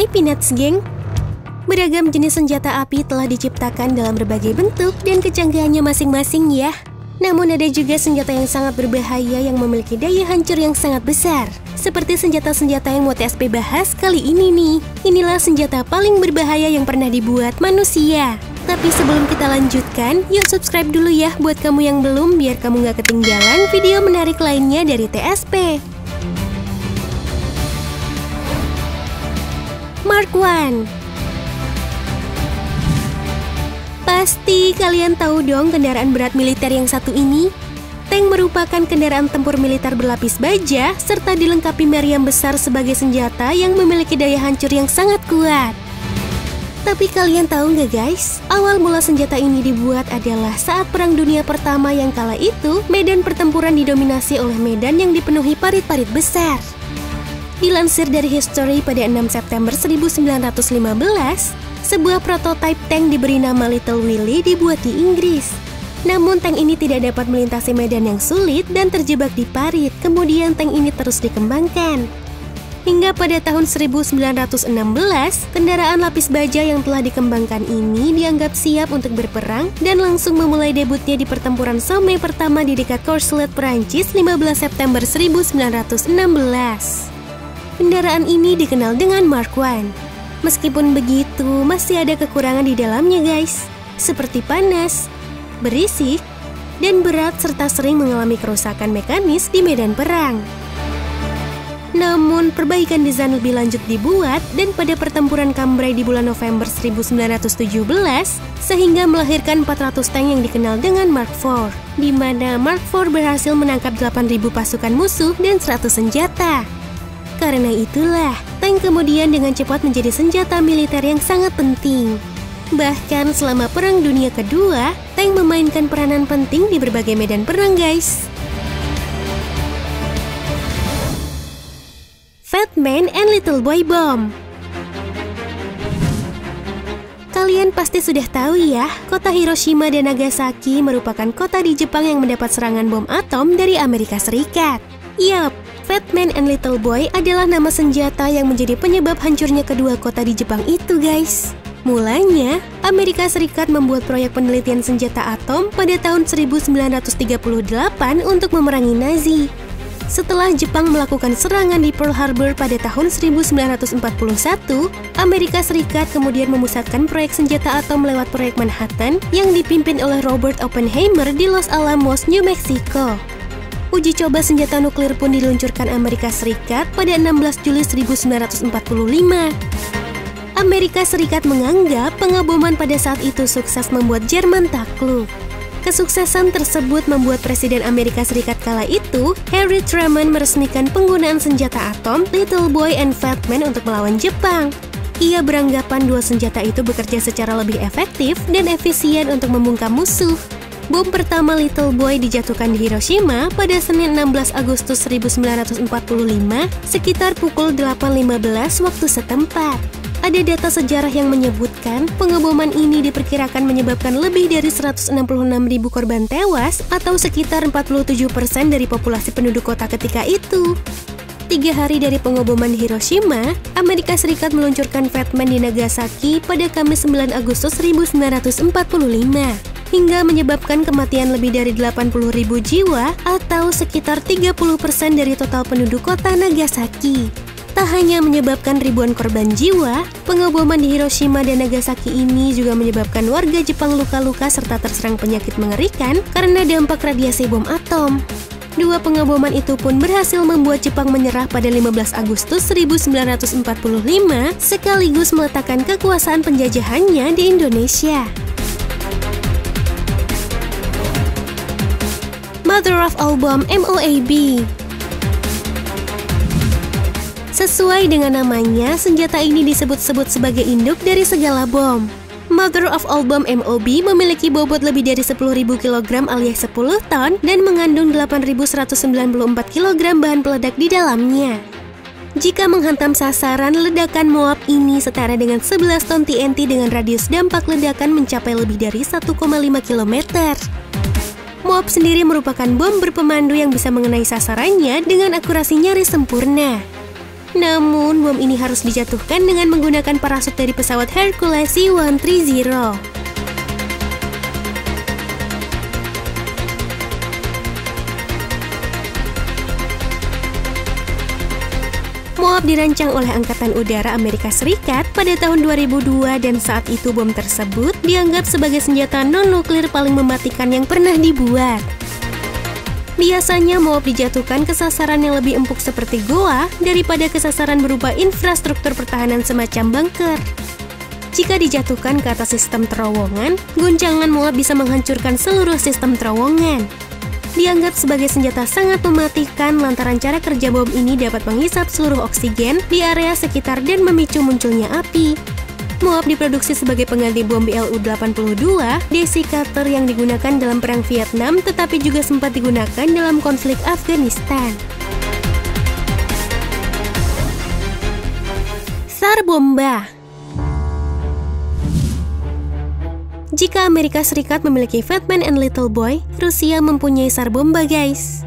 Hai Peanuts Gang. Beragam jenis senjata api telah diciptakan dalam berbagai bentuk dan kecanggihannya masing-masing ya. Namun ada juga senjata yang sangat berbahaya yang memiliki daya hancur yang sangat besar. Seperti senjata-senjata yang mau TSP bahas kali ini nih. Inilah senjata paling berbahaya yang pernah dibuat manusia. Tapi sebelum kita lanjutkan, yuk subscribe dulu ya buat kamu yang belum, biar kamu gak ketinggalan video menarik lainnya dari TSP. Mark I. Pasti kalian tahu dong kendaraan berat militer yang satu ini. Tank merupakan kendaraan tempur militer berlapis baja serta dilengkapi meriam besar sebagai senjata yang memiliki daya hancur yang sangat kuat. Tapi kalian tahu nggak guys, awal mula senjata ini dibuat adalah saat Perang Dunia Pertama yang kala itu medan pertempuran didominasi oleh medan yang dipenuhi parit-parit besar. Dilansir dari History pada 6 September 1915, sebuah prototipe tank diberi nama Little Willie dibuat di Inggris. Namun tank ini tidak dapat melintasi medan yang sulit dan terjebak di parit. Kemudian tank ini terus dikembangkan. Hingga pada tahun 1916, kendaraan lapis baja yang telah dikembangkan ini dianggap siap untuk berperang dan langsung memulai debutnya di pertempuran Somme pertama di dekat Courcelette, Perancis 15 September 1916. Kendaraan ini dikenal dengan Mark I. Meskipun begitu, masih ada kekurangan di dalamnya guys, seperti panas, berisik, dan berat serta sering mengalami kerusakan mekanis di medan perang. Namun, perbaikan desain lebih lanjut dibuat dan pada pertempuran Cambrai di bulan November 1917, sehingga melahirkan 400 tank yang dikenal dengan Mark IV, di mana Mark IV berhasil menangkap 8.000 pasukan musuh dan 100 senjata. Karena itulah, tank kemudian dengan cepat menjadi senjata militer yang sangat penting. Bahkan selama Perang Dunia Kedua, tank memainkan peranan penting di berbagai medan perang guys. Fat Man and Little Boy Bomb. Kalian pasti sudah tahu ya, kota Hiroshima dan Nagasaki merupakan kota di Jepang yang mendapat serangan bom atom dari Amerika Serikat. Yap, Fat Man and Little Boy adalah nama senjata yang menjadi penyebab hancurnya kedua kota di Jepang itu guys. Mulanya, Amerika Serikat membuat proyek penelitian senjata atom pada tahun 1938 untuk memerangi Nazi. Setelah Jepang melakukan serangan di Pearl Harbor pada tahun 1941, Amerika Serikat kemudian memusatkan proyek senjata atom lewat proyek Manhattan yang dipimpin oleh Robert Oppenheimer di Los Alamos, New Mexico. Uji coba senjata nuklir pun diluncurkan Amerika Serikat pada 16 Juli 1945. Amerika Serikat menganggap pengaboman pada saat itu sukses membuat Jerman takluk. Kesuksesan tersebut membuat Presiden Amerika Serikat kala itu, Harry Truman, meresmikan penggunaan senjata atom Little Boy and Fat Man untuk melawan Jepang. Ia beranggapan dua senjata itu bekerja secara lebih efektif dan efisien untuk membungkam musuh. Bom pertama Little Boy dijatuhkan di Hiroshima pada Senin 16 Agustus 1945 sekitar pukul 8.15 waktu setempat. Ada data sejarah yang menyebutkan pengeboman ini diperkirakan menyebabkan lebih dari 166.000 korban tewas atau sekitar 47% dari populasi penduduk kota ketika itu. 3 hari dari pengeboman Hiroshima, Amerika Serikat meluncurkan Fat Man di Nagasaki pada Kamis 9 Agustus 1945. Hingga menyebabkan kematian lebih dari 80.000 jiwa atau sekitar 30% dari total penduduk kota Nagasaki. Tak hanya menyebabkan ribuan korban jiwa, pengeboman di Hiroshima dan Nagasaki ini juga menyebabkan warga Jepang luka-luka serta terserang penyakit mengerikan karena dampak radiasi bom atom. Dua pengeboman itu pun berhasil membuat Jepang menyerah pada 15 Agustus 1945 sekaligus meletakkan kekuasaan penjajahannya di Indonesia. Mother of all bomb, MOAB. Sesuai dengan namanya, senjata ini disebut-sebut sebagai induk dari segala bom. Mother of all bomb MOB memiliki bobot lebih dari 10.000 kg alias 10 ton dan mengandung 8.194 kg bahan peledak di dalamnya. Jika menghantam sasaran, ledakan MOAB ini setara dengan 11 ton TNT dengan radius dampak ledakan mencapai lebih dari 1,5 km. MOAB sendiri merupakan bom berpemandu yang bisa mengenai sasarannya dengan akurasi nyaris sempurna. Namun, bom ini harus dijatuhkan dengan menggunakan parasut dari pesawat Hercules C-130. Moab dirancang oleh Angkatan Udara Amerika Serikat pada tahun 2002 dan saat itu bom tersebut dianggap sebagai senjata non-nuklir paling mematikan yang pernah dibuat. Biasanya Moab dijatuhkan ke sasaran yang lebih empuk seperti goa daripada ke sasaran berupa infrastruktur pertahanan semacam bunker. Jika dijatuhkan ke atas sistem terowongan, guncangan Moab bisa menghancurkan seluruh sistem terowongan. Dianggap sebagai senjata sangat mematikan lantaran cara kerja bom ini dapat menghisap seluruh oksigen di area sekitar dan memicu munculnya api. Moab diproduksi sebagai pengganti bom BLU-82 Daisy Cutter yang digunakan dalam Perang Vietnam tetapi juga sempat digunakan dalam konflik Afghanistan. Tsar Bomba. Jika Amerika Serikat memiliki Fat Man and Little Boy, Rusia mempunyai Tsar Bomba, guys.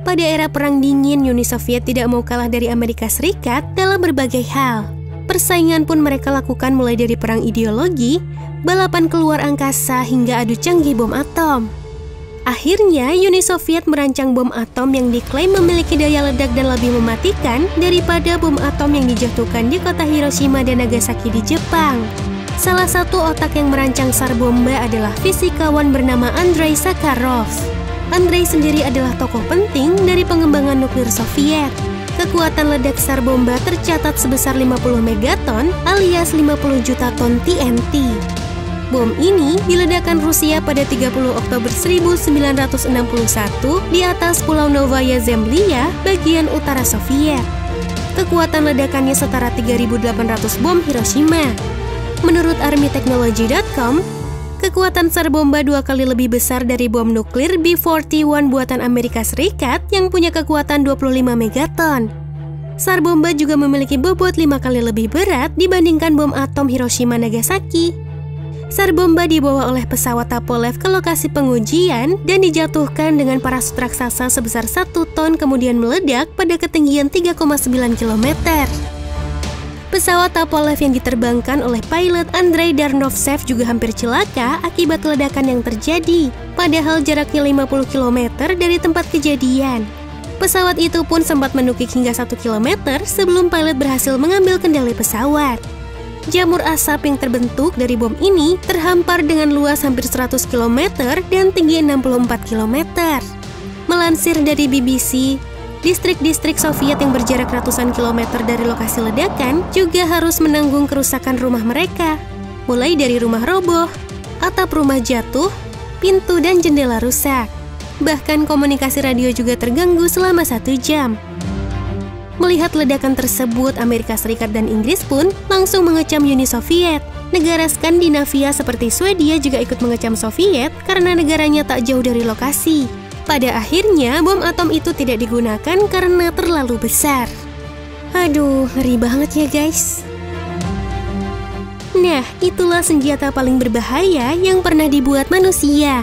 Pada era Perang Dingin, Uni Soviet tidak mau kalah dari Amerika Serikat dalam berbagai hal. Persaingan pun mereka lakukan mulai dari perang ideologi, balapan keluar angkasa, hingga adu canggih bom atom. Akhirnya, Uni Soviet merancang bom atom yang diklaim memiliki daya ledak dan lebih mematikan daripada bom atom yang dijatuhkan di kota Hiroshima dan Nagasaki di Jepang. Salah satu otak yang merancang Tsar Bomba adalah fisikawan bernama Andrei Sakharov. Andrei sendiri adalah tokoh penting dari pengembangan nuklir Soviet. Kekuatan ledak Tsar Bomba tercatat sebesar 50 megaton alias 50 juta ton TNT. Bom ini diledakkan Rusia pada 30 Oktober 1961 di atas Pulau Novaya Zemlya, bagian utara Soviet. Kekuatan ledakannya setara 3.800 bom Hiroshima. Menurut ArmyTechnology.com, kekuatan Tsar Bomba 2 kali lebih besar dari bom nuklir B-41 buatan Amerika Serikat yang punya kekuatan 25 megaton. Tsar Bomba juga memiliki bobot 5 kali lebih berat dibandingkan bom atom Hiroshima-Nagasaki. Tsar Bomba dibawa oleh pesawat Tupolev ke lokasi pengujian dan dijatuhkan dengan parasut raksasa sebesar 1 ton kemudian meledak pada ketinggian 3,9 km. Pesawat Tupolev yang diterbangkan oleh pilot Andrei Darnovtsev juga hampir celaka akibat ledakan yang terjadi, padahal jaraknya 50 km dari tempat kejadian. Pesawat itu pun sempat menukik hingga 1 km sebelum pilot berhasil mengambil kendali pesawat. Jamur asap yang terbentuk dari bom ini terhampar dengan luas hampir 100 km dan tinggi 64 km. Melansir dari BBC, distrik-distrik Soviet yang berjarak ratusan kilometer dari lokasi ledakan juga harus menanggung kerusakan rumah mereka, mulai dari rumah roboh, atap rumah jatuh, pintu dan jendela rusak. Bahkan komunikasi radio juga terganggu selama 1 jam. Melihat ledakan tersebut, Amerika Serikat dan Inggris pun langsung mengecam Uni Soviet. Negara Skandinavia seperti Swedia juga ikut mengecam Soviet karena negaranya tak jauh dari lokasi. Pada akhirnya, bom atom itu tidak digunakan karena terlalu besar. Aduh, ngeri banget ya guys. Nah, itulah senjata paling berbahaya yang pernah dibuat manusia.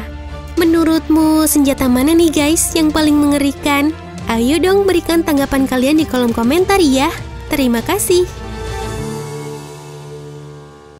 Menurutmu, senjata mana nih guys yang paling mengerikan? Ayo dong berikan tanggapan kalian di kolom komentar ya. Terima kasih.